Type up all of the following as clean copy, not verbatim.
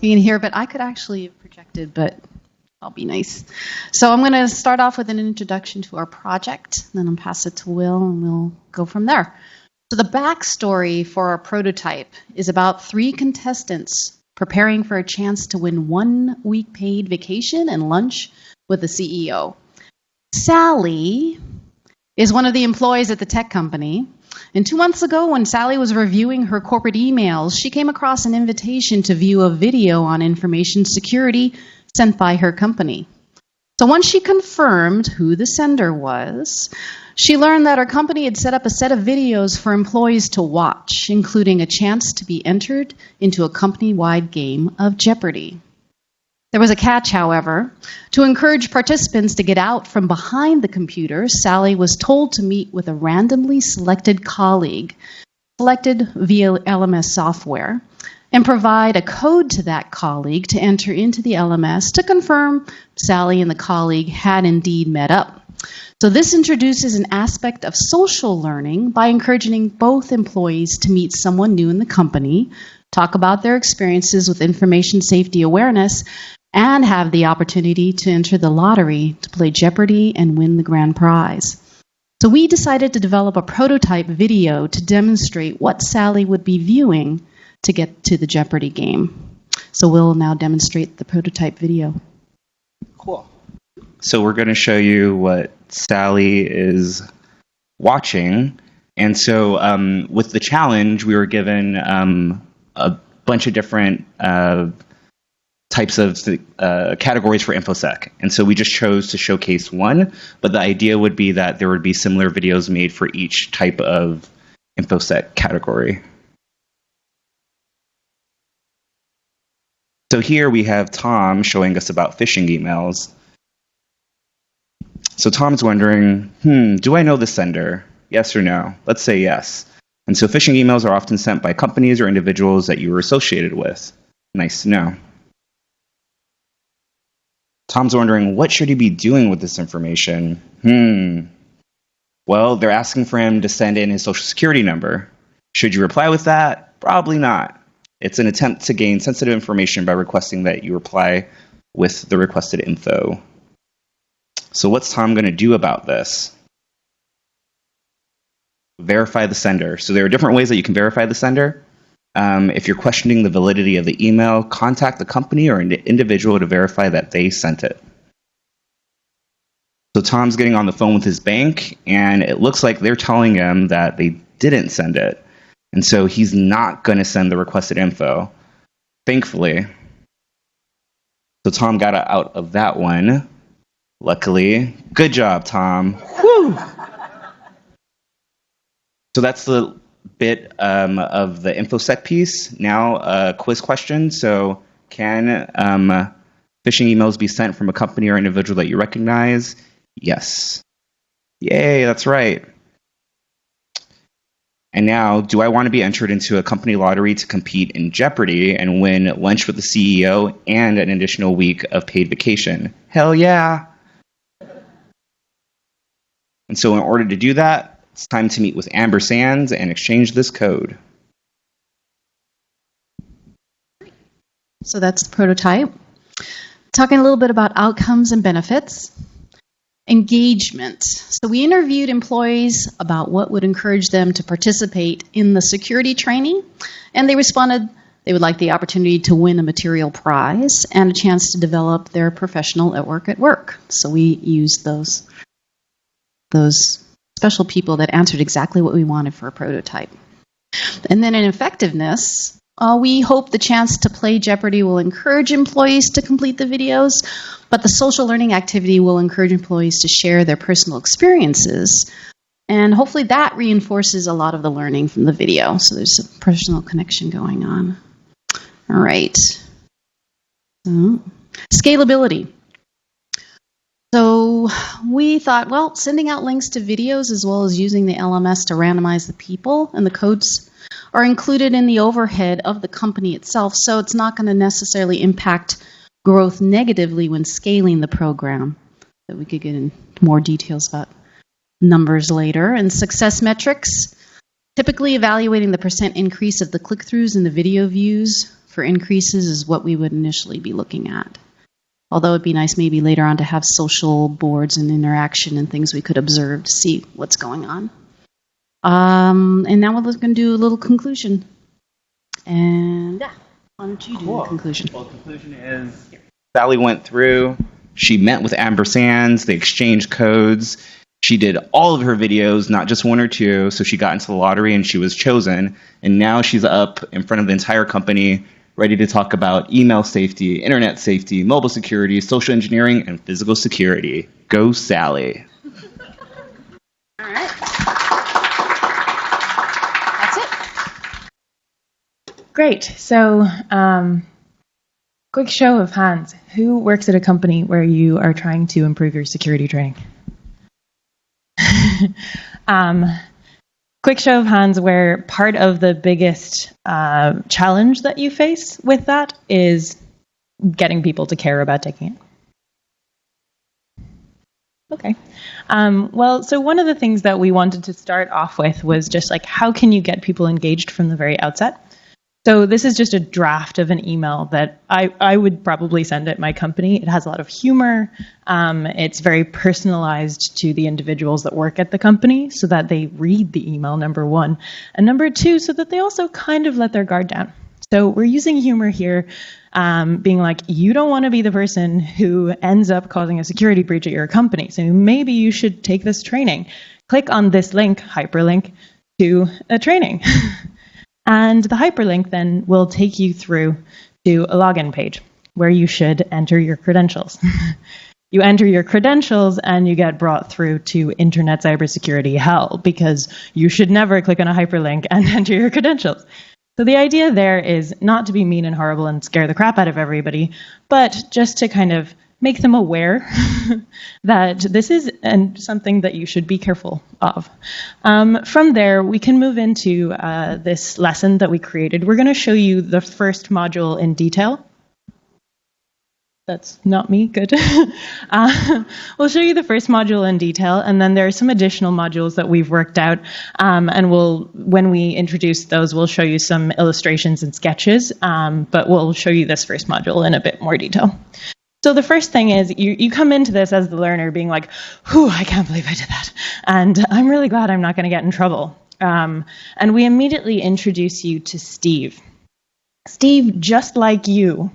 you can hear, but I could actually have projected, but I'll be nice. So I'm going to start off with an introduction to our project, then I'll pass it to Will, and we'll go from there. So the backstory for our prototype is about 3 contestants preparing for a chance to win 1 week paid vacation and lunch with the CEO. Sally is one of the employees at the tech company. And 2 months ago, when Sally was reviewing her corporate emails, she came across an invitation to view a video on information security sent by her company. So once she confirmed who the sender was, she learned that her company had set up a set of videos for employees to watch, including a chance to be entered into a company-wide game of Jeopardy! There was a catch, however. To encourage participants to get out from behind the computer, Sally was told to meet with a randomly selected colleague, selected via LMS software, and provide a code to that colleague to enter into the LMS to confirm Sally and the colleague had indeed met up. So this introduces an aspect of social learning by encouraging both employees to meet someone new in the company, talk about their experiences with information safety awareness, and have the opportunity to enter the lottery to play Jeopardy! And win the grand prize. So we decided to develop a prototype video to demonstrate what Sally would be viewing to get to the Jeopardy! Game. So we'll now demonstrate the prototype video. Cool. So we're going to show you what Sally is watching. And so with the challenge, we were given a bunch of different types of categories for InfoSec. And so we just chose to showcase one, but the idea would be that there would be similar videos made for each type of InfoSec category. So here we have Tom showing us about phishing emails. So Tom's wondering, do I know the sender? Yes or no? Let's say yes. And so phishing emails are often sent by companies or individuals that you were associated with. Nice to know. Tom's wondering, what should he be doing with this information? Well, they're asking for him to send in his social security number. Should you reply with that? Probably not. It's an attempt to gain sensitive information by requesting that you reply with the requested info. So what's Tom going to do about this? Verify the sender. So there are different ways that you can verify the sender. If you're questioning the validity of the email, contact the company or an individual to verify that they sent it. So Tom's getting on the phone with his bank, and it looks like they're telling him that they didn't send it. And so he's not going to send the requested info, thankfully. So Tom got out of that one, luckily. Good job, Tom. Woo! So that's the bit of the InfoSec piece. Now a quiz question. So can phishing emails be sent from a company or individual that you recognize? Yes. Yay, that's right. And now, do I want to be entered into a company lottery to compete in Jeopardy! And win lunch with the CEO and an additional week of paid vacation? Hell yeah. And so in order to do that, it's time to meet with Amber Sands and exchange this code. So that's the prototype. Talking a little bit about outcomes and benefits. Engagement. So we interviewed employees about what would encourage them to participate in the security training, and they responded they would like the opportunity to win a material prize and a chance to develop their professional network at work. So we used those special people that answered exactly what we wanted for a prototype. And then in effectiveness, we hope the chance to play Jeopardy! Will encourage employees to complete the videos, but the social learning activity will encourage employees to share their personal experiences. And hopefully that reinforces a lot of the learning from the video. So there's a personal connection going on. All right. Scalability. So we thought, well, sending out links to videos as well as using the LMS to randomize the people and the codes are included in the overhead of the company itself, so it's not going to necessarily impact growth negatively when scaling the program. But we could get into more details about numbers later. And success metrics, typically evaluating the % increase of the click-throughs and the video views for increases is what we would initially be looking at. Although it'd be nice maybe later on to have social boards and interaction and things we could observe to see what's going on. And now we're going to do a little conclusion. And yeah, why don't you do the conclusion? Well, the conclusion is Sally went through, she met with ampersands, they exchanged codes. She did all of her videos, not just one or two, so she got into the lottery and she was chosen. And now she's up in front of the entire company, ready to talk about email safety, internet safety, mobile security, social engineering, and physical security. Go, Sally. All right. That's it. Great. So, quick show of hands. Who works at a company where you are trying to improve your security training? Quick show of hands where part of the biggest challenge that you face with that is getting people to care about taking it. Okay. Well, so one of the things that we wanted to start off with was just like, how can you get people engaged from the very outset? So this is just a draft of an email that I would probably send at my company. It has a lot of humor. It's very personalized to the individuals that work at the company so that they read the email, number one. And number two, so that they also kind of let their guard down. So we're using humor here, being like, you don't want to be the person who ends up causing a security breach at your company. So maybe you should take this training. Click on this link, hyperlink, to a training. And the hyperlink then will take you through to a login page where you should enter your credentials. You enter your credentials and you get brought through to internet cybersecurity hell because you should never click on a hyperlink and enter your credentials. So the idea there is not to be mean and horrible and scare the crap out of everybody, but just to kind of make them aware that this is something that you should be careful of. From there, we can move into this lesson that we created. We're going to show you the first module in detail. That's not me, good. We'll show you the first module in detail, and then there are some additional modules that we've worked out, and when we introduce those, we'll show you some illustrations and sketches, but we'll show you this first module in a bit more detail. So the first thing is you come into this as the learner being like, whew, I can't believe I did that. And I'm really glad I'm not going to get in trouble. And we immediately introduce you to Steve. Steve, just like you,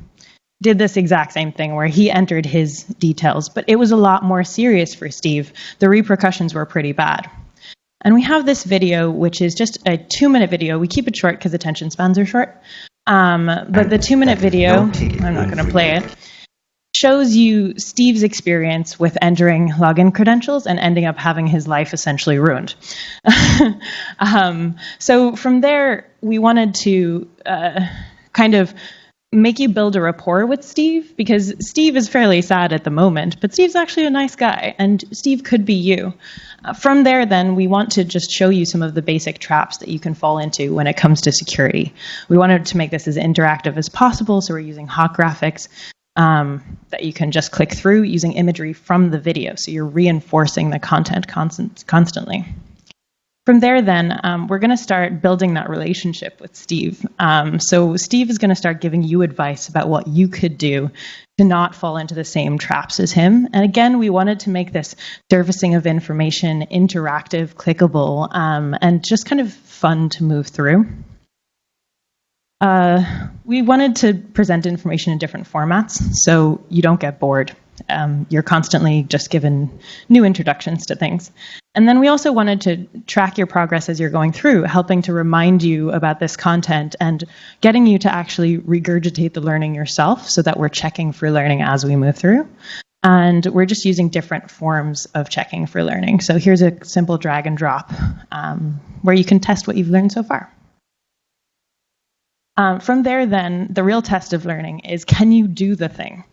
did this exact same thing where he entered his details, but it was a lot more serious for Steve. The repercussions were pretty bad. And we have this video, which is just a 2-minute video. We keep it short because attention spans are short. But the 2-minute video, I'm not going to play it, shows you Steve's experience with entering login credentials and ending up having his life essentially ruined. So from there, we wanted to kind of make you build a rapport with Steve, because Steve is fairly sad at the moment, but Steve's actually a nice guy, and Steve could be you. From there, then, we want to just show you some of the basic traps that you can fall into when it comes to security. We wanted to make this as interactive as possible, so we're using hot graphics that you can just click through using imagery from the video, so you're reinforcing the content constantly. From there, then, we're going to start building that relationship with Steve. So Steve is going to start giving you advice about what you could do to not fall into the same traps as him. And again, we wanted to make this surfacing of information interactive, clickable, and just kind of fun to move through. We wanted to present information in different formats so you don't get bored. You're constantly just given new introductions to things. And then we also wanted to track your progress as you're going through, helping to remind you about this content and getting you to actually regurgitate the learning yourself so that we're checking for learning as we move through. And we're just using different forms of checking for learning. So here's a simple drag and drop where you can test what you've learned so far. From there, then, the real test of learning is, can you do the thing?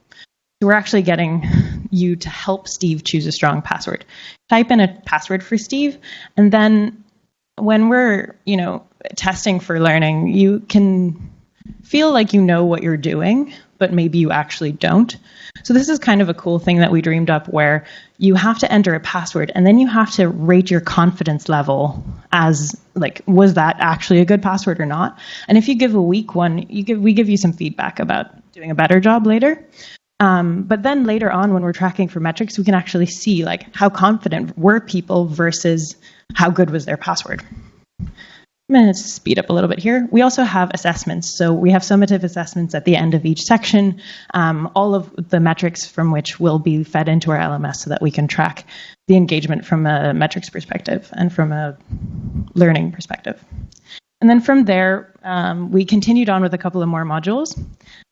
So we're actually getting you to help Steve choose a strong password. Type in a password for Steve, and then when we're, testing for learning, you can feel like you know what you're doing, but maybe you actually don't. So this is kind of a cool thing that we dreamed up, where you have to enter a password and then you have to rate your confidence level as, like, was that actually a good password or not? And if you give a weak one, we give you some feedback about doing a better job later. But then later on, when we're tracking for metrics, we can actually see, like, how confident were people versus how good was their password. I'm going to speed up a little bit here. We also have assessments. So we have summative assessments at the end of each section, all of the metrics from which will be fed into our LMS so that we can track the engagement from a metrics perspective and from a learning perspective. And then from there, we continued on with a couple of more modules.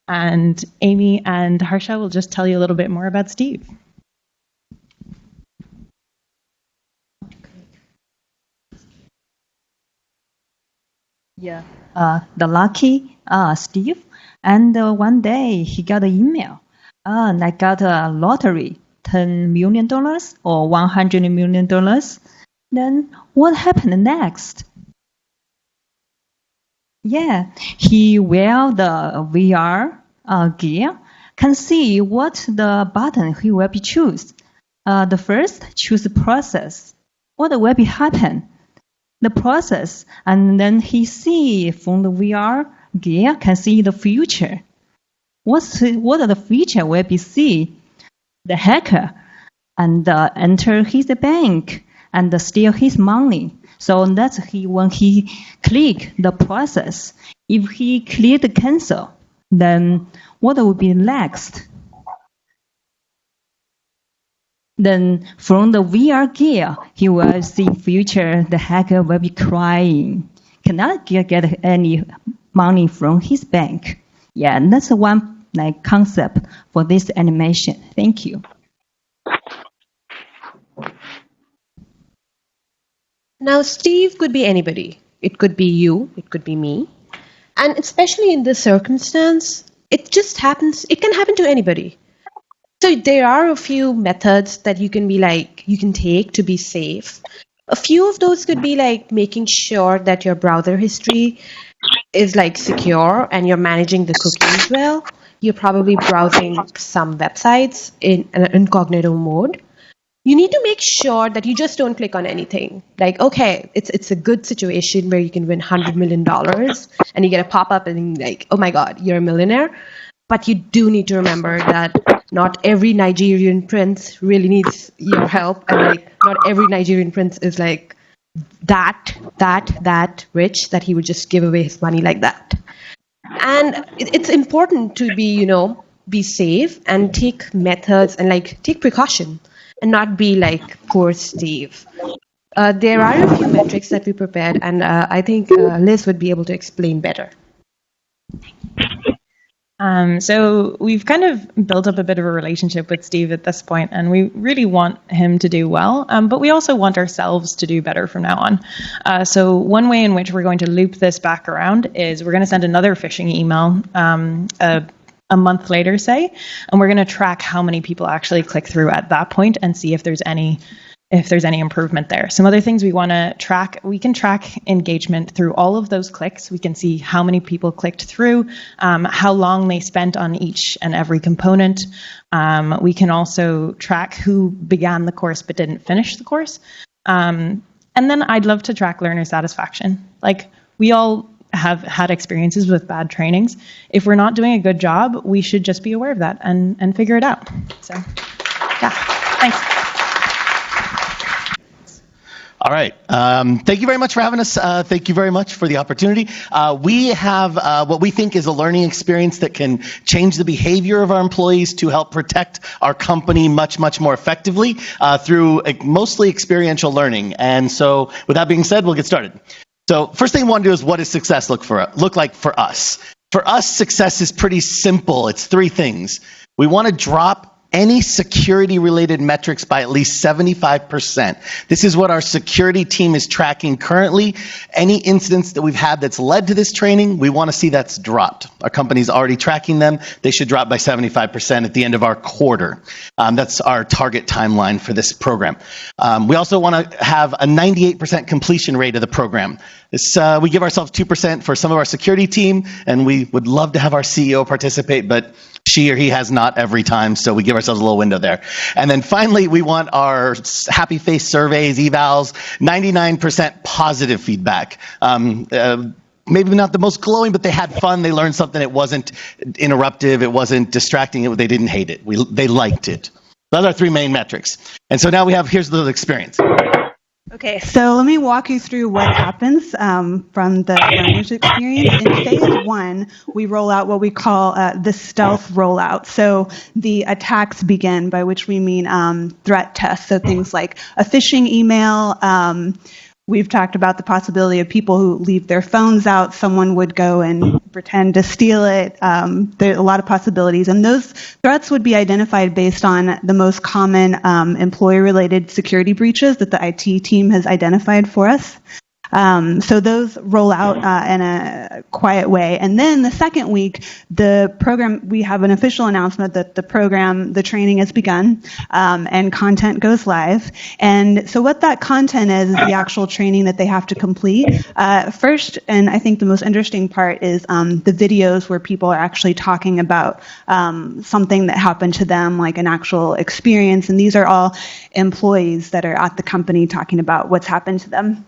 And Amy and Harsha will just tell you a little bit more about Steve. Yeah, the lucky Steve, and one day he got an email. I got a lottery, $10 million or $100 million. Then what happened next? Yeah, he wear the VR gear, can see what the button he will be choose. The first, choose process. What will be happen? The process, and then he see from the VR gear, can see the future. What are the future will be see? The hacker and enter his bank and steal his money. So that's when he click the process. If he click the cancel, then what will be next? Then from the VR gear, he will see future. The hacker will be crying, cannot get any money from his bank. Yeah, and that's one concept for this animation. Thank you. Now, Steve could be anybody. It could be you. It could be me. And especially in this circumstance, it just happens. It can happen to anybody. So there are a few methods that you can take to be safe. A few of those could be like making sure that your browser history is secure and you're managing the cookies well. You're probably browsing some websites in an incognito mode. You need to make sure that you just don't click on anything. Okay, it's a good situation where you can win $100 million and you get a pop-up and oh my God, you're a millionaire. But you do need to remember that not every Nigerian prince really needs your help, and not every Nigerian prince is that rich that he would just give away his money like that. And it's important to be safe and take methods and take precaution and not be like poor Steve. There are a few metrics that we prepared, and I think Liz would be able to explain better. So we've kind of built up a bit of a relationship with Steve at this point, and we really want him to do well, but we also want ourselves to do better from now on. So one way in which we're going to loop this back around is we're going to send another phishing email a month later, say, and we're going to track how many people actually click through at that point and see if there's any improvement there. Some other things we want to track, we can track engagement through all of those clicks. We can see how many people clicked through, how long they spent on each and every component. We can also track who began the course but didn't finish the course. And then I'd love to track learner satisfaction. We all have had experiences with bad trainings. If we're not doing a good job, we should just be aware of that and figure it out. So, yeah, thanks. All right. Thank you very much for having us. Thank you very much for the opportunity. We have what we think is a learning experience that can change the behavior of our employees to help protect our company much, much more effectively through mostly experiential learning. And so with that being said, we'll get started. So first thing I want to do is, what does success look like for us? For us, success is pretty simple. It's three things. We want to drop any security-related metrics by at least 75%. This is what our security team is tracking currently. Any incidents that we've had that's led to this training, we want to see that's dropped. Our company's already tracking them. They should drop by 75% at the end of our quarter. That's our target timeline for this program. We also want to have a 98% completion rate of the program. We give ourselves 2% for some of our security team, and we would love to have our CEO participate, but she or he has not every time, so we give ourselves a little window there. And then finally, we want our happy face surveys, evals, 99% positive feedback. Maybe not the most glowing, but they had fun. They learned something. It wasn't interruptive. It wasn't distracting. They didn't hate it. They liked it. Those are our three main metrics. And so now here's the experience. Okay, so let me walk you through what happens from the learner's experience. In phase 1, we roll out what we call the stealth rollout. So the attacks begin, by which we mean threat tests. So things like a phishing email. We've talked about the possibility of people who leave their phones out. Someone would go and pretend to steal it. There are a lot of possibilities. And those threats would be identified based on the most common employee-related security breaches that the IT team has identified for us. So those roll out in a quiet way. And then the second week, the program, we have an official announcement that the training has begun, and content goes live. And so what that content is the actual training that they have to complete. First, and I think the most interesting part is the videos where people are actually talking about something that happened to them, like an actual experience. And these are all employees that are at the company talking about what's happened to them.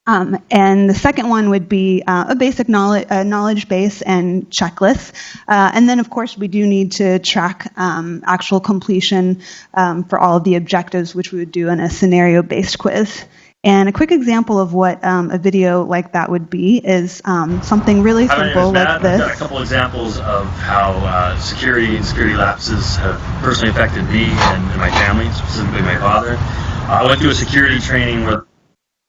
And the second one would be a basic knowledge base and checklist. And then, of course, we do need to track actual completion for all of the objectives, which we would do in a scenario-based quiz. And a quick example of what a video like that would be is something really simple like this. I've got a couple examples of how security and security lapses have personally affected me and my family, specifically my father. I went through a security training where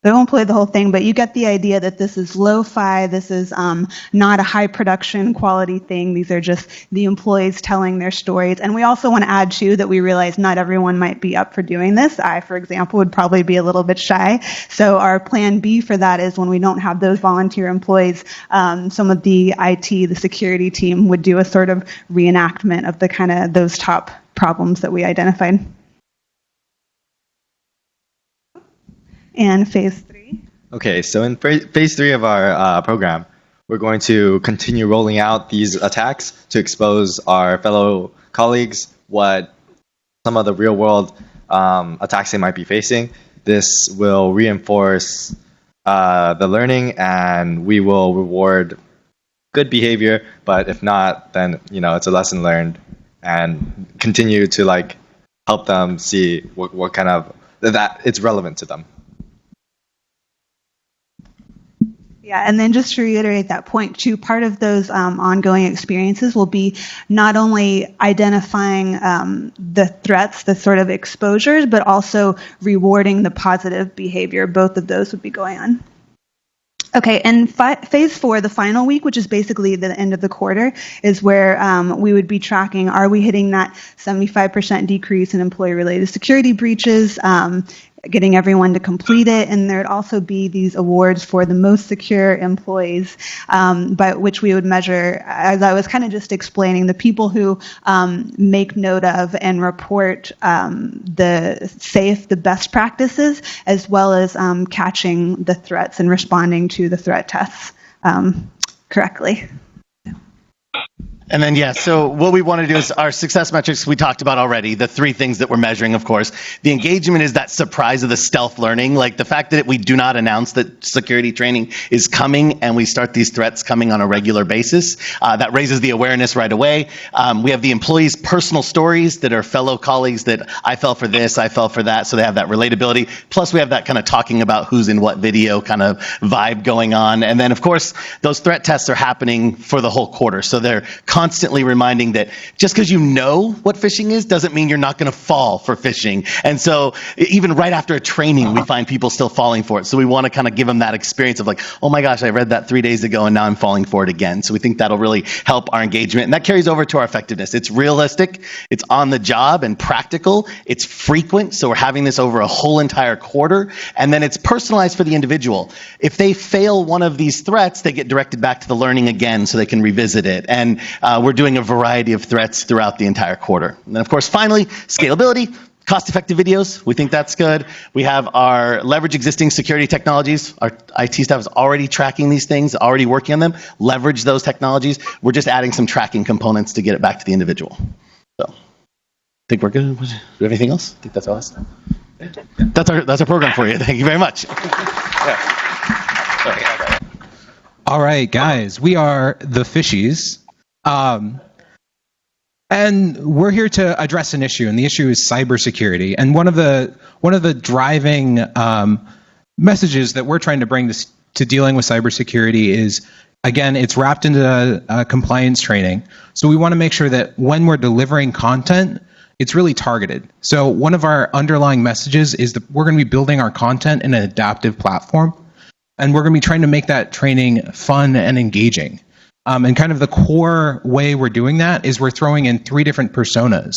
I won't play the whole thing, but you get the idea that this is lo-fi. This is not a high production quality thing. These are just the employees telling their stories. And we also want to add, too, that we realize not everyone might be up for doing this. I, for example, would probably be a little bit shy. So our plan B for that is when we don't have those volunteer employees, some of the IT, the security team would do a sort of reenactment of the kind of those top problems that we identified. And phase 3. Okay, so in phase 3 of our program, we're going to continue rolling out these attacks to expose our fellow colleagues what some of the real-world attacks they might be facing. This will reinforce the learning, and we will reward good behavior. But if not, then it's a lesson learned, and continue to help them see what kind of that it's relevant to them. Yeah, and then just to reiterate that point too, part of those ongoing experiences will be not only identifying the threats, the sort of exposures, but also rewarding the positive behavior. Both of those would be going on. Okay, and phase 4, the final week, which is basically the end of the quarter, is where we would be tracking, are we hitting that 75% decrease in employee-related security breaches, getting everyone to complete it, and there'd also be these awards for the most secure employees, by which we would measure, as I was kind of just explaining, the people who make note of and report the best practices, as well as catching the threats and responding to the threat tests correctly. And then, so what we want to do is our success metrics we talked about already, the 3 things that we're measuring, of course. The engagement is that surprise of the stealth learning, like the fact that we do not announce that security training is coming and we start these threats coming on a regular basis. That raises the awareness right away. We have the employees' personal stories that are fellow colleagues that I fell for this, I fell for that, so they have that relatability. Plus, we have that kind of talking about who's in what video kind of vibe going on. And then, of course, those threat tests are happening for the whole quarter, so they're constantly reminding that just because you know what phishing is doesn't mean you're not going to fall for phishing. And so even right after a training, we find people still falling for it. So we want to kind of give them that experience of oh my gosh, I read that 3 days ago and now I'm falling for it again. So we think that'll really help our engagement. And that carries over to our effectiveness. It's realistic, it's on the job and practical, it's frequent. So we're having this over a whole entire quarter. And then it's personalized for the individual. If they fail one of these threats, they get directed back to the learning again so they can revisit it. And we're doing a variety of threats throughout the entire quarter. And then, of course, finally, scalability. cost-effective videos. We think that's good. We have our leverage existing security technologies. Our IT staff is already tracking these things, already working on them. Leverage those technologies. We're just adding some tracking components to get it back to the individual. So, I think we're good. Do we have anything else? I think that's all. That's our program for you. Thank you very much. All right, guys, we are the Fishies. And we're here to address an issue, and the issue is cybersecurity. And one of the driving messages that we're trying to bring to dealing with cybersecurity is, again, it's wrapped into compliance training. So we want to make sure that when we're delivering content, it's really targeted. So one of our underlying messages is that we're going to be building our content in an adaptive platform, and we're going to be trying to make that training fun and engaging. And kind of the core way we're doing that is we're throwing in 3 different personas.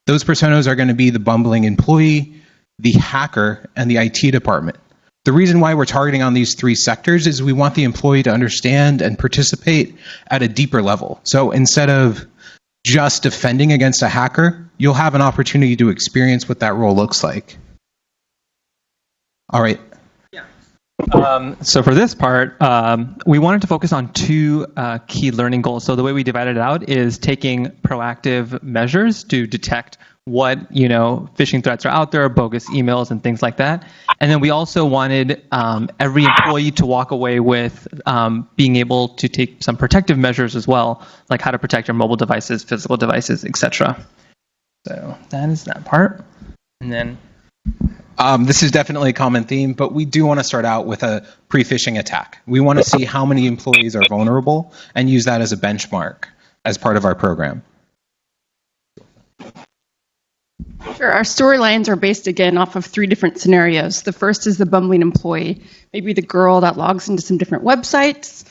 Those personas are going to be the bumbling employee, the hacker, and the IT department. The reason why we're targeting on these 3 sectors is we want the employee to understand and participate at a deeper level. So instead of just defending against a hacker, you'll have an opportunity to experience what that role looks like. All right. So for this part, we wanted to focus on 2 key learning goals. So the way we divided it out is taking proactive measures to detect what, phishing threats are out there, bogus emails and things like that. And then we also wanted every employee to walk away with being able to take some protective measures as well, like how to protect your mobile devices, physical devices, etc. So that is that part. And then this is definitely a common theme, but we do want to start out with a pre-phishing attack. We want to see how many employees are vulnerable and use that as a benchmark as part of our program. Sure. Our storylines are based, again, off of 3 different scenarios. The first is the bumbling employee, maybe the girl that logs into some different websites.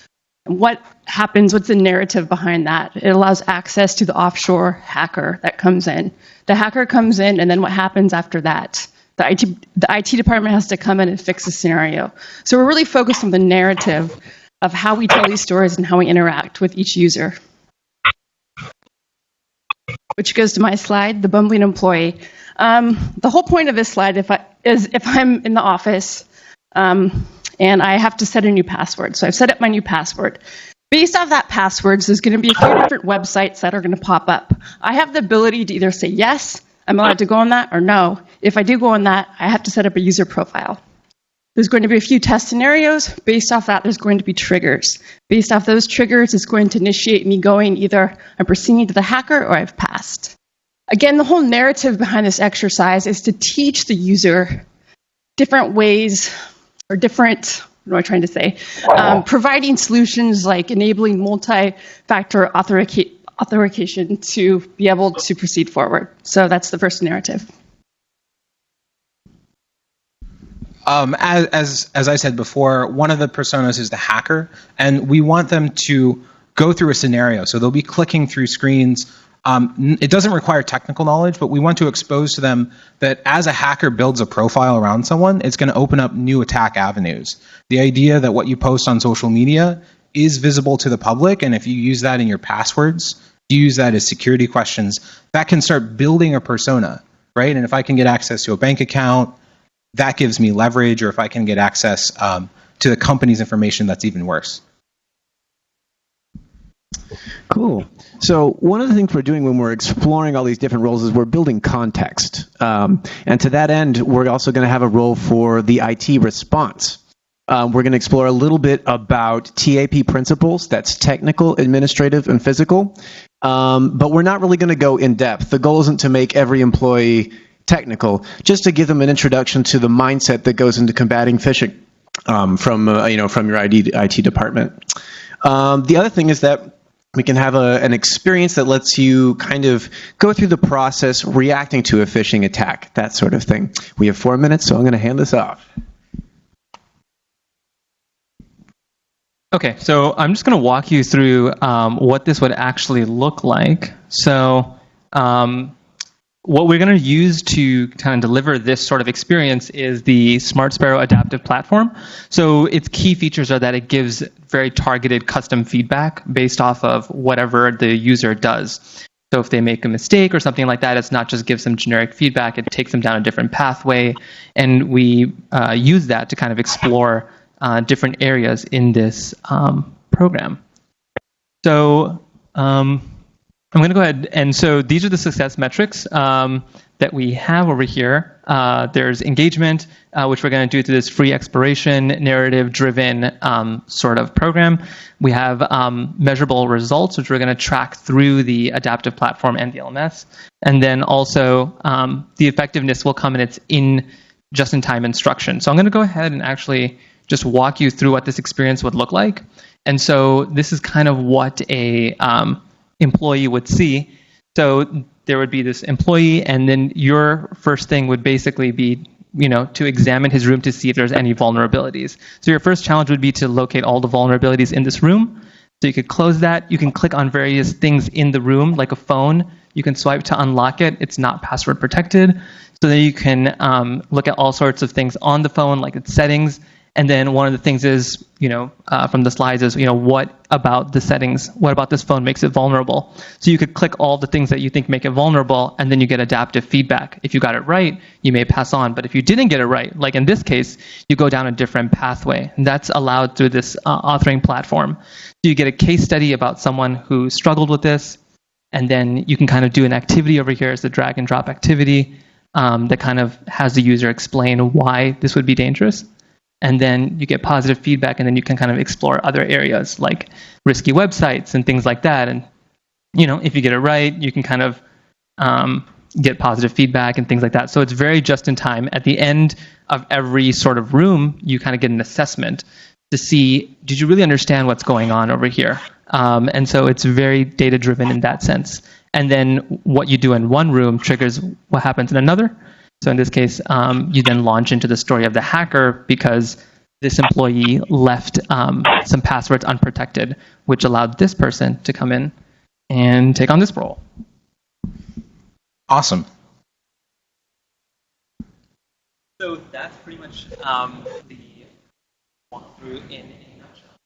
And what happens, what's the narrative behind that? It allows access to the offshore hacker that comes in. The hacker comes in, and then what happens after that? The IT department has to come in and fix the scenario. So we're really focused on the narrative of how we tell these stories and how we interact with each user. Which goes to my slide, the bumbling employee. The whole point of this slide is if I'm in the office and I have to set a new password. So I've set up my new password. Based off that password, there's going to be a few different websites that are going to pop up. I have the ability to either say yes, I'm allowed to go on that, or no. If I do go on that, I have to set up a user profile. There's going to be a few test scenarios. Based off that, there's going to be triggers. Based off those triggers, it's going to initiate me going either I'm proceeding to the hacker or I've passed. Again, the whole narrative behind this exercise is to teach the user different ways or different, what am I trying to say? Providing solutions like enabling multi-factor authentication to be able to proceed forward. So that's the first narrative. As I said before, one of the personas is the hacker, and we want them to go through a scenario. So they'll be clicking through screens. It doesn't require technical knowledge, but we want to expose to them that as a hacker builds a profile around someone, it's going to open up new attack avenues. The idea that what you post on social media is visible to the public, and if you use that in your passwords, you use that as security questions, that can start building a persona, right? And if I can get access to a bank account, that gives me leverage, or if I can get access to the company's information, that's even worse. Cool. So one of the things we're doing when we're exploring all these different roles is we're building context. And to that end, we're also going to have a role for the IT response. We're going to explore a little bit about TAP principles, that's technical, administrative, and physical. But we're not really going to go in depth. The goal isn't to make every employee technical, just to give them an introduction to the mindset that goes into combating phishing from your IT department. The other thing is that we can have an experience that lets you kind of go through the process reacting to a phishing attack, that sort of thing. We have 4 minutes, so I'm going to hand this off. Okay, so I'm just going to walk you through what this would actually look like. So what we're going to use to kind of deliver this sort of experience is the Smart Sparrow adaptive platform. So its key features are that it gives very targeted custom feedback based off of whatever the user does. So if they make a mistake or something like that, it's not just give some generic feedback, it takes them down a different pathway. And we use that to kind of explore different areas in this program. So I'm going to go ahead, and so these are the success metrics that we have over here. There's engagement, which we're going to do through this free exploration, narrative-driven sort of program. We have measurable results, which we're going to track through the adaptive platform and the LMS. And then also the effectiveness will come in its just-in-time instruction. So I'm going to go ahead and actually just walk you through what this experience would look like. And so this is kind of what a employee would see. So there would be this employee, and then your first thing would basically be, to examine his room to see if there's any vulnerabilities. So your first challenge would be to locate all the vulnerabilities in this room. So you could close that. You can click on various things in the room, like a phone. You can swipe to unlock it. It's not password protected. So then you can look at all sorts of things on the phone, like its settings. And then one of the things is, from the slides is, what about the settings, what about this phone makes it vulnerable? So you could click all the things that you think make it vulnerable, and then you get adaptive feedback. If you got it right, you may pass on. But if you didn't get it right, like in this case, you go down a different pathway. And that's allowed through this authoring platform. So you get a case study about someone who struggled with this, and then you can kind of do an activity over here as the drag and drop activity that kind of has the user explain why this would be dangerous. And then you get positive feedback, and then you can kind of explore other areas like risky websites and things like that. And, if you get it right, you can kind of get positive feedback and things like that. So it's very just in time. At the end of every sort of room, you kind of get an assessment to see, did you really understand what's going on over here? And so it's very data-driven in that sense. And then what you do in one room triggers what happens in another. So in this case, you then launch into the story of the hacker because this employee left some passwords unprotected, which allowed this person to come in and take on this role. Awesome. So that's pretty much the walkthrough in a nutshell.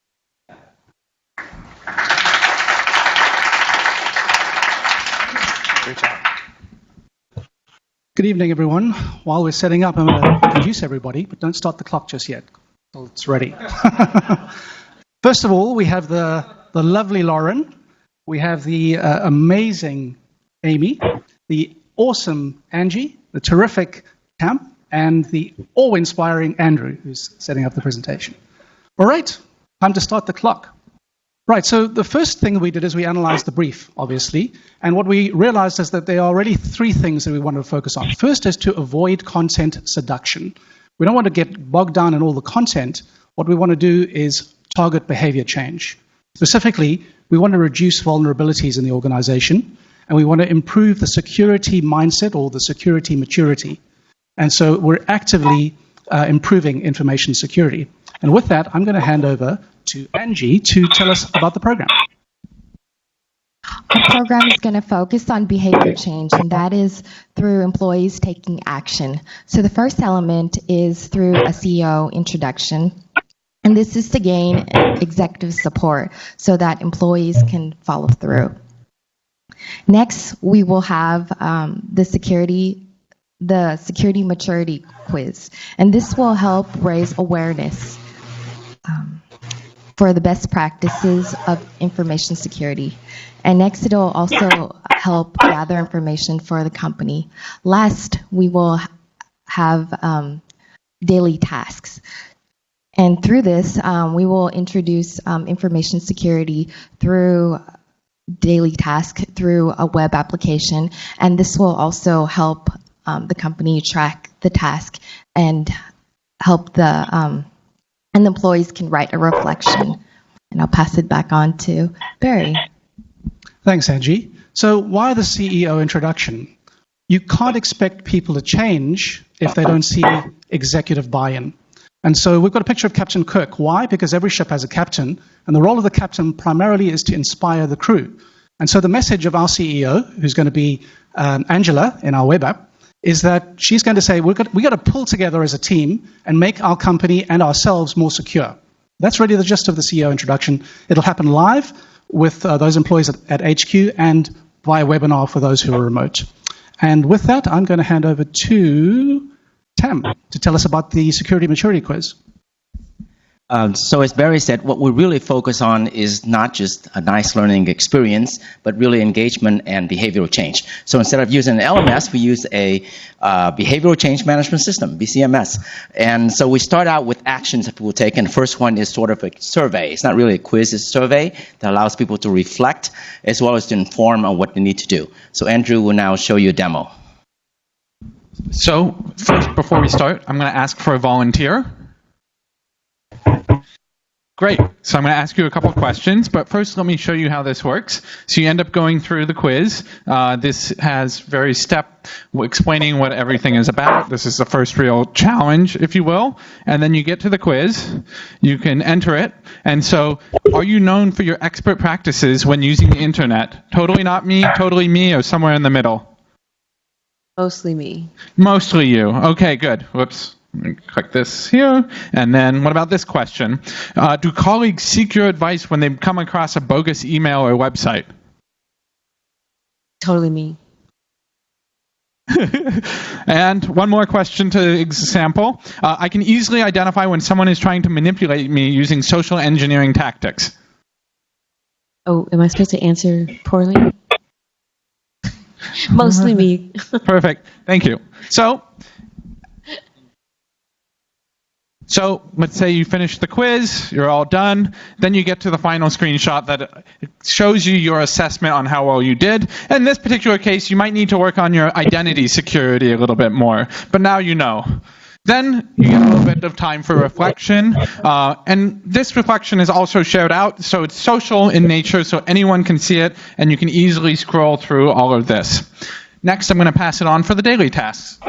Great job. Good evening, everyone. While we're setting up, I'm going to introduce everybody, but don't start the clock just yet until it's ready. First of all, we have the lovely Lauren. We have the amazing Amy, the awesome Angie, the terrific Cam, and the awe-inspiring Andrew, who's setting up the presentation. All right, time to start the clock. Right, so the first thing we did is we analyzed the brief, obviously, and what we realized is that there are already three things that we wanted to focus on. First is to avoid content seduction. We don't want to get bogged down in all the content. What we want to do is target behavior change. Specifically, we want to reduce vulnerabilities in the organization, and we want to improve the security mindset or the security maturity. And so we're actively improving information security. And with that, I'm going to hand over to Angie to tell us about the program. Our program is going to focus on behavior change, and that is through employees taking action. So the first element is through a CEO introduction, and this is to gain executive support so that employees can follow through. Next, we will have the security maturity quiz, and this will help raise awareness for the best practices of information security. And next, it will also help gather information for the company. Last, we will have daily tasks. And through this, we will introduce information security through daily task through a web application. And this will also help the company track the task and help and the employees can write a reflection. And I'll pass it back on to Barry. Thanks, Angie. So why the CEO introduction? You can't expect people to change if they don't see executive buy-in. And so we've got a picture of Captain Kirk. Why? Because every ship has a captain, and the role of the captain primarily is to inspire the crew. And so the message of our CEO, who's going to be Angela in our web app, is that she's going to say, we've got to pull together as a team and make our company and ourselves more secure. That's really the gist of the CEO introduction. It'll happen live with those employees at HQ and via webinar for those who are remote. And with that, I'm going to hand over to Tam to tell us about the security maturity quiz. So as Barry said, what we really focus on is not just a nice learning experience, but really engagement and behavioral change. So instead of using an LMS, we use a behavioral change management system, BCMS. And so we start out with actions that people take, and the first one is sort of a survey. It's not really a quiz, it's a survey that allows people to reflect as well as to inform on what they need to do. So Andrew will now show you a demo. So first, before we start, I'm going to ask for a volunteer. Great. So I'm going to ask you a couple questions, but first let me show you how this works. So you end up going through the quiz. This has very explaining what everything is about. This is the first real challenge, if you will. And then you get to the quiz. You can enter it. And so are you known for your expert practices when using the internet? Totally not me, totally me, or somewhere in the middle? Mostly me. Mostly you. Okay, good. Whoops. Let me click this here. And then what about this question? Do colleagues seek your advice when they come across a bogus email or website? Totally me. And one more question to example. I can easily identify when someone is trying to manipulate me using social engineering tactics. Oh, am I supposed to answer poorly? Mostly me. Perfect. Thank you. So let's say you finish the quiz, you're all done, then you get to the final screenshot that shows you your assessment on how well you did. In this particular case, you might need to work on your identity security a little bit more, but now you know. Then you get a little bit of time for reflection, and this reflection is also shared out, so it's social in nature, so anyone can see it, and you can easily scroll through all of this. Next, I'm going to pass it on for the daily tasks.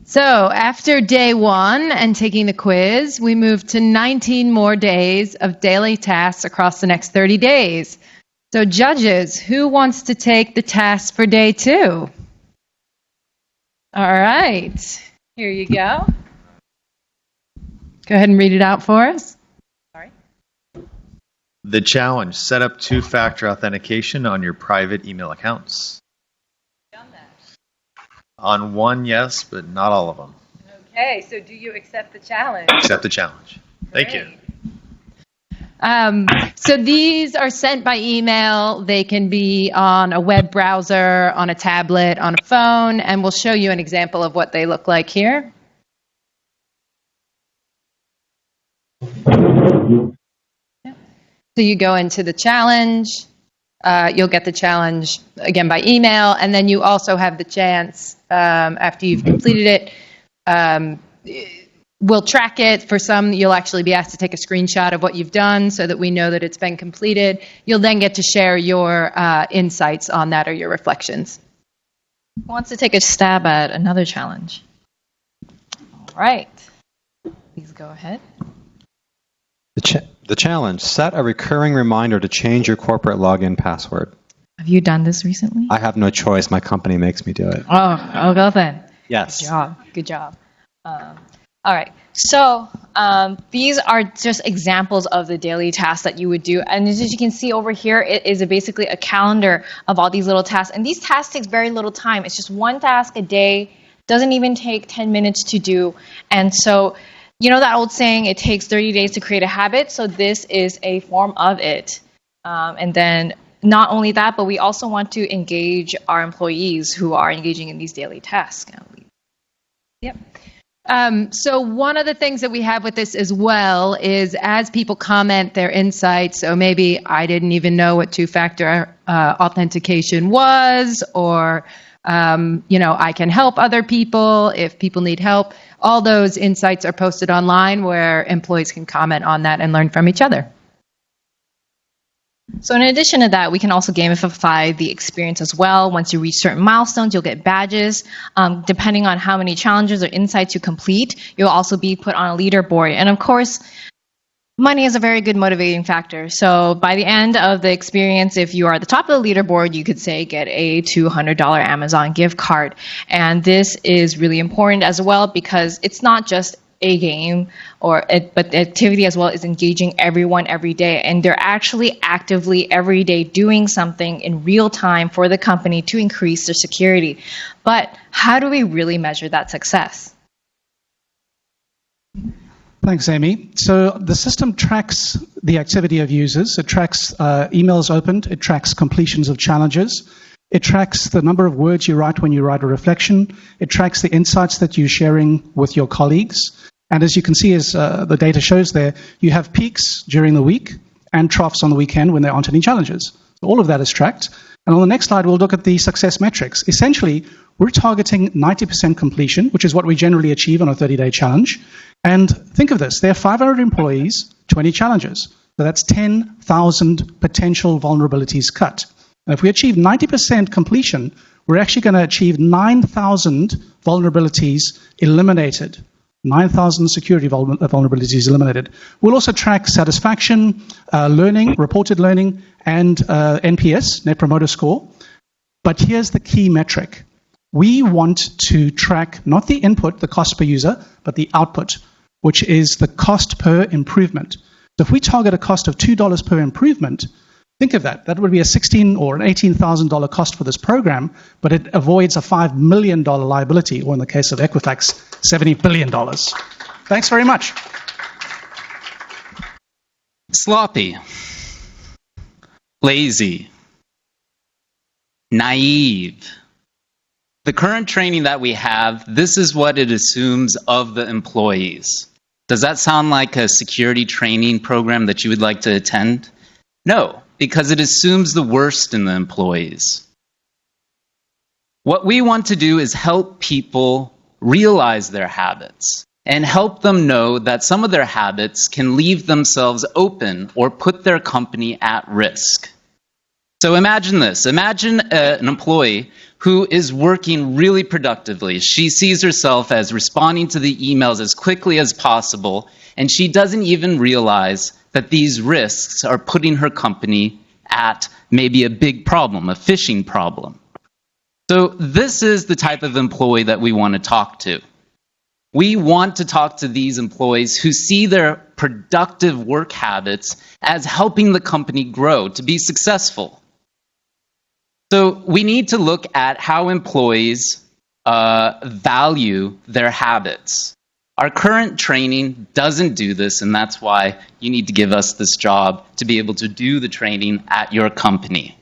So after day 1 and taking the quiz, we move to 19 more days of daily tasks across the next 30 days. So judges, who wants to take the task for day 2? All right, here you go. Go ahead and read it out for us. Sorry. The challenge, set up 2-factor authentication on your private email accounts. On one, yes, but not all of them. Okay, so do you accept the challenge? Accept the challenge. Thank you. So these are sent by email. They can be on a web browser, on a tablet, on a phone, and we'll show you an example of what they look like here. So you go into the challenge. You'll get the challenge again by email, and then you also have the chance after you've completed it. We'll track it. For some, you'll actually be asked to take a screenshot of what you've done so that we know that it's been completed. You'll then get to share your insights on that or your reflections. Who wants to take a stab at another challenge? All right. Please go ahead. The challenge, set a recurring reminder to change your corporate login password. Have you done this recently? I have no choice. My company makes me do it. Oh, I'll go then. Yes. Good job. Good job. All right. So these are just examples of the daily tasks that you would do. And as you can see over here, it is basically a calendar of all these little tasks. And these tasks take very little time. It's just one task a day. Doesn't even take 10 minutes to do. And so, you know that old saying, it takes 30 days to create a habit? So this is a form of it. And then not only that, but we also want to engage our employees who are engaging in these daily tasks. Yep. So one of the things that we have with this as well is as people comment their insights, so maybe I didn't even know what 2-factor authentication was, or I can help other people if people need help. All those insights are posted online where employees can comment on that and learn from each other. So in addition to that, we can also gamify the experience as well. Once you reach certain milestones, you'll get badges. Depending on how many challenges or insights you complete, you'll also be put on a leaderboard. And of course, money is a very good motivating factor. So by the end of the experience, if you are at the top of the leaderboard, you could say get a $200 Amazon gift card. And this is really important as well because it's not just a game, but the activity as well is engaging everyone every day. And they're actually actively every day doing something in real time for the company to increase their security. But how do we really measure that success? Thanks, Amy. So the system tracks the activity of users. It tracks emails opened. It tracks completions of challenges. It tracks the number of words you write when you write a reflection. It tracks the insights that you're sharing with your colleagues. And as you can see, as the data shows there, you have peaks during the week and troughs on the weekend when there aren't any challenges. So all of that is tracked. And on the next slide, we'll look at the success metrics. Essentially, we're targeting 90% completion, which is what we generally achieve on a 30-day challenge. And think of this, there are 500 employees, 20 challenges. So that's 10,000 potential vulnerabilities cut. And if we achieve 90% completion, we're actually going to achieve 9,000 vulnerabilities eliminated. 9,000 security vulnerabilities eliminated. We'll also track satisfaction, learning, reported learning, and NPS, Net Promoter Score. But here's the key metric. We want to track not the input, the cost per user, but the output, which is the cost per improvement. So if we target a cost of $2 per improvement, think of that. That would be a $16,000 or an $18,000 cost for this program, but it avoids a $5 million liability, or in the case of Equifax, $70 billion. Thanks very much. Sloppy, lazy, naive. The current training that we have, this is what it assumes of the employees. Does that sound like a security training program that you would like to attend? No, because it assumes the worst in the employees. What we want to do is help people realize their habits and help them know that some of their habits can leave themselves open or put their company at risk. So imagine this. Imagine an employee who is working really productively. She sees herself as responding to the emails as quickly as possible, and she doesn't even realize that these risks are putting her company at maybe a big problem, a phishing problem. So this is the type of employee that we want to talk to. We want to talk to these employees who see their productive work habits as helping the company grow, to be successful. So we need to look at how employees value their habits. Our current training doesn't do this, and that's why you need to give us this job to be able to do the training at your company.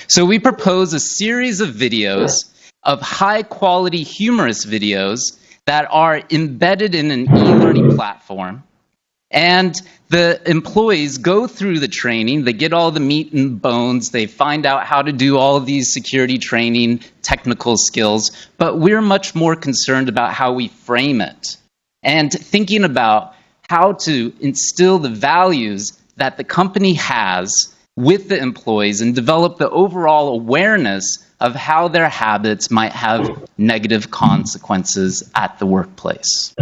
So we propose a series of videos, of high-quality humorous videos that are embedded in an e-learning platform. And the employees go through the training, they get all the meat and bones, they find out how to do all of these security training, technical skills, but we're much more concerned about how we frame it and thinking about how to instill the values that the company has with the employees and develop the overall awareness of how their habits might have negative consequences at the workplace.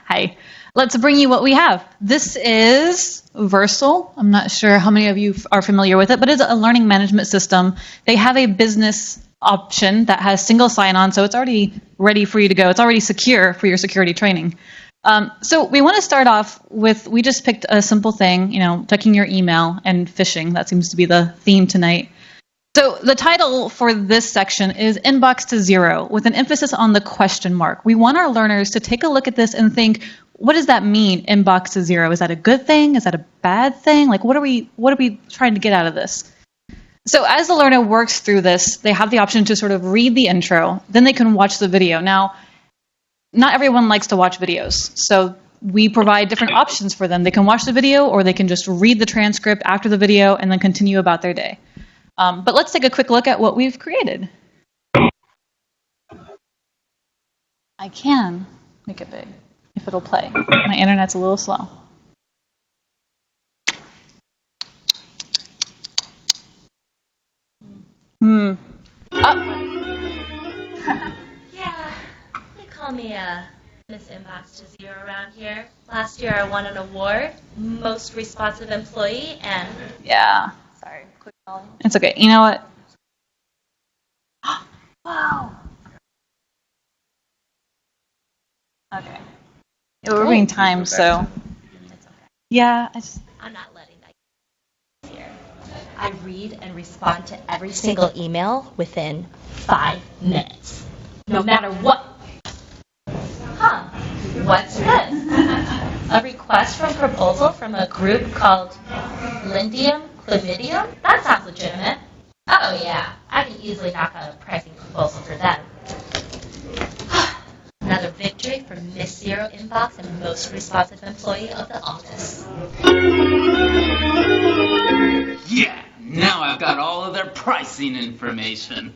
Hi. Let's bring you what we have. This is Versal. I'm not sure how many of you are familiar with it, but it's a learning management system. They have a business option that has single sign-on, so it's already ready for you to go. It's already secure for your security training. So we want to start off with, we just picked a simple thing, checking your email and phishing. That seems to be the theme tonight. So the title for this section is Inbox to Zero, with an emphasis on the question mark. We want our learners to take a look at this and think, what does that mean, inbox to zero? Is that a good thing? Is that a bad thing? Like, what are we trying to get out of this? So as the learner works through this, they have the option to sort of read the intro, then they can watch the video. Now, not everyone likes to watch videos, so we provide different options for them. They can watch the video, or they can just read the transcript after the video and then continue about their day. But let's take a quick look at what we've created. I can make it big if it'll play. My internet's a little slow. Yeah, they call me Miss Inbox to Zero around here. Last year I won an award, Most Responsive Employee, and... Yeah. Sorry. Quick volume. It's okay. You know what? Wow. Okay. Yeah, we're being timed, so. Yeah, I'm not letting that here. I read and respond to every single email within 5 minutes. No matter what. Huh. What's this? A request for proposal from a group called Lindium Chlamydium? That sounds legitimate. Oh yeah, I can easily knock out a pricing proposal for them. Another victory for Miss Zero Inbox and most responsive employee of the office. Yeah, now I've got all of their pricing information.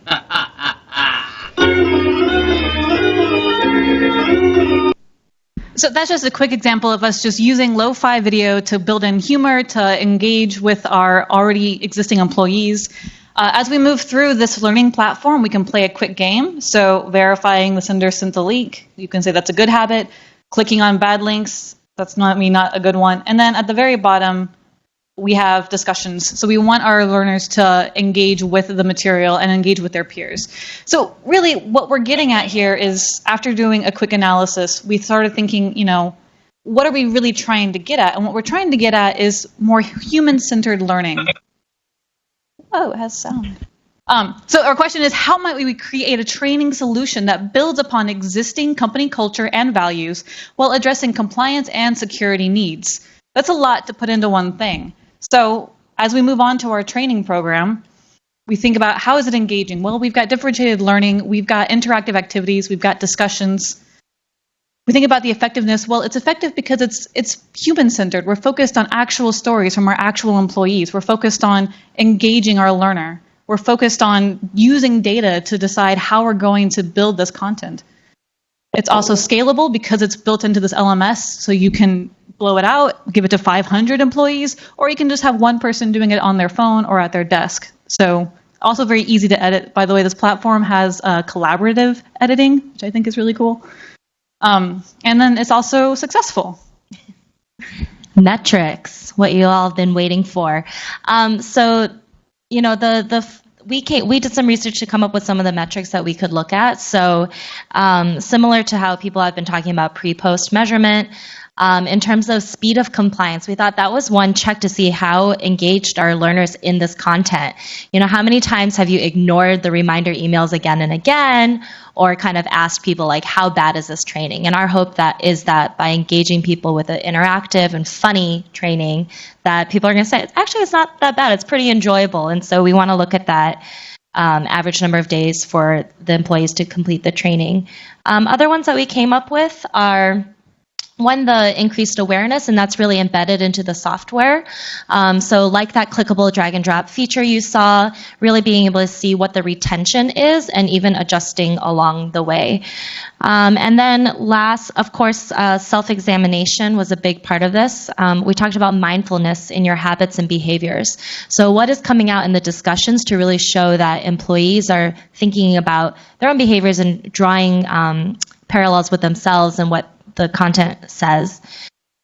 So that's just a quick example of us just using lo-fi video to build in humor, to engage with our already existing employees. As we move through this learning platform, we can play a quick game. So verifying the sender sent the link, you can say that's a good habit. Clicking on bad links, that's not a good one. And then at the very bottom, we have discussions. So we want our learners to engage with the material and engage with their peers. So really what we're getting at here is, after doing a quick analysis, we started thinking, what are we really trying to get at? And what we're trying to get at is more human-centered learning. Oh, it has sound. So our question is, how might we create a training solution that builds upon existing company culture and values while addressing compliance and security needs? That's a lot to put into one thing. So as we move on to our training program, we think about, how is it engaging? Well, we've got differentiated learning, we've got interactive activities, we've got discussions. We think about the effectiveness. Well, it's effective because it's human-centered. We're focused on actual stories from our actual employees. We're focused on engaging our learner. We're focused on using data to decide how we're going to build this content. It's also scalable because it's built into this LMS, so you can blow it out, give it to 500 employees, or you can just have one person doing it on their phone or at their desk. So also very easy to edit. By the way, this platform has collaborative editing, which I think is really cool. And then it's also successful. Metrics, what you all have been waiting for. We did some research to come up with some of the metrics that we could look at. So similar to how people have been talking about pre-post measurement, in terms of speed of compliance, we thought that was one check to see how engaged our learners in this content. How many times have you ignored the reminder emails again and again, or kind of asked people like, how bad is this training? And our hope is that by engaging people with an interactive and funny training, that people are going to say, actually, it's not that bad. It's pretty enjoyable. And so we want to look at that average number of days for the employees to complete the training. Other ones that we came up with are, one, the increased awareness, and that's really embedded into the software. So like that clickable drag and drop feature you saw, really being able to see what the retention is and even adjusting along the way. And then last, of course, self-examination was a big part of this. We talked about mindfulness in your habits and behaviors. So what is coming out in the discussions to really show that employees are thinking about their own behaviors and drawing parallels with themselves and what the content says.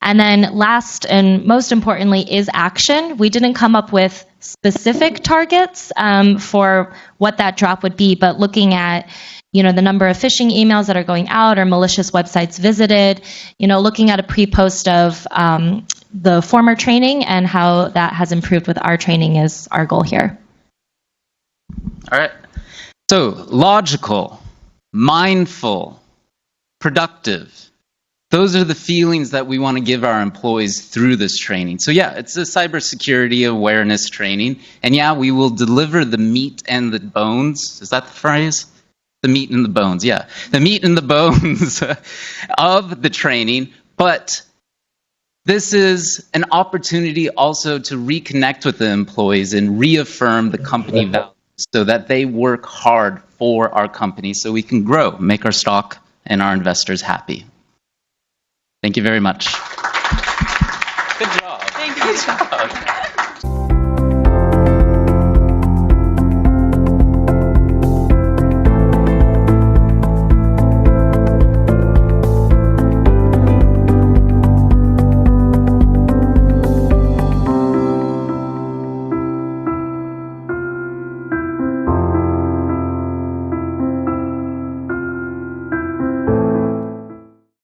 And then last and most importantly is action. We didn't come up with specific targets for what that drop would be, but looking at the number of phishing emails that are going out or malicious websites visited, looking at a pre-post of the former training and how that has improved with our training is our goal here. All right. So logical, mindful, productive. Those are the feelings that we want to give our employees through this training. So yeah, it's a cybersecurity awareness training. And yeah, we will deliver the meat and the bones. Is that the phrase? The meat and the bones, yeah. The meat and the bones of the training. But this is an opportunity also to reconnect with the employees and reaffirm the company values so that they work hard for our company so we can grow, make our stock and our investors happy. Thank you very much. Good job. Thank you. Good job.